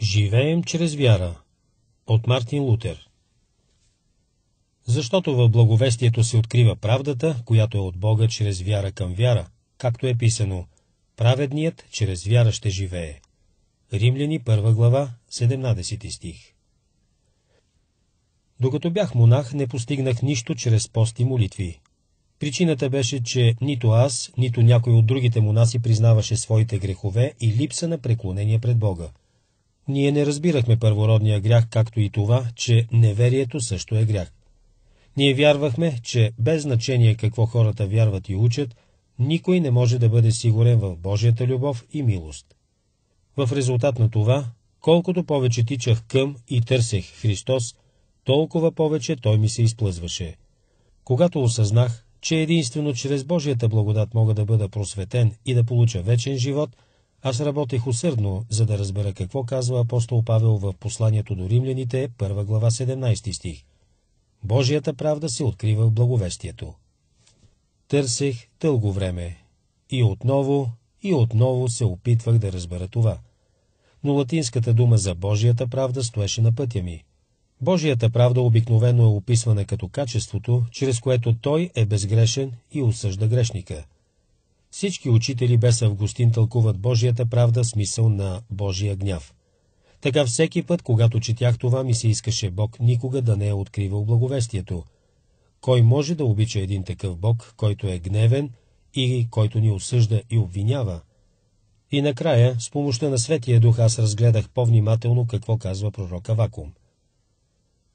Живеем чрез вяра. От Мартин Лутер. Защото в благовестието се открива правдата, която е от Бога чрез вяра към вяра, както е писано: праведният чрез вяра ще живее. Римляни 1 глава, 17 стих. Докато бях монах, не постигнах нищо чрез пост и молитви. Причината беше, че нито аз, нито някой от другите монаси признаваше своите грехове и липса на преклонение пред Бога. Ние не разбирахме първородния грях, както и това, че неверието също е грях. Ние вярвахме, че без значение какво хората вярват и учат, никой не може да бъде сигурен в Божията любов и милост. В резултат на това, колкото повече тичах към и търсех Христос, толкова повече Той ми се изплъзваше. Когато осъзнах, че единствено чрез Божията благодат мога да бъда просветен и да получа вечен живот, аз работех усърдно, за да разбера какво казва апостол Павел в посланието до римляните, 1 глава, 17 стих. Божията правда се открива в благовестието. Търсех дълго време и отново се опитвах да разбера това. Но латинската дума за Божията правда стоеше на пътя ми. Божията правда обикновено е описвана като качеството, чрез което Той е безгрешен и осъжда грешника. Всички учители без Августин тълкуват Божията правда смисъл на Божия гняв. Така всеки път, когато четях това, ми се искаше Бог никога да не е откривал благовестието. Кой може да обича един такъв Бог, който е гневен и който ни осъжда и обвинява? И накрая, с помощта на Светия Дух, аз разгледах по-внимателно какво казва пророк Авакум.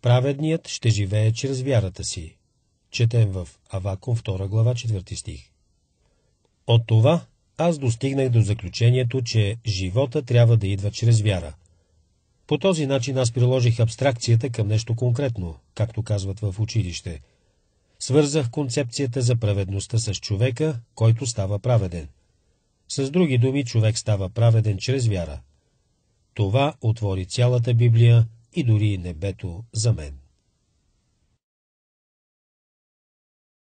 Праведният ще живее чрез вярата си. Четем в Авакум 2 глава 4 стих. От това аз достигнах до заключението, че живота трябва да идва чрез вяра. По този начин аз приложих абстракцията към нещо конкретно, както казват в училище. Свързах концепцията за праведността с човека, който става праведен. С други думи, човек става праведен чрез вяра. Това отвори цялата Библия и дори небето за мен.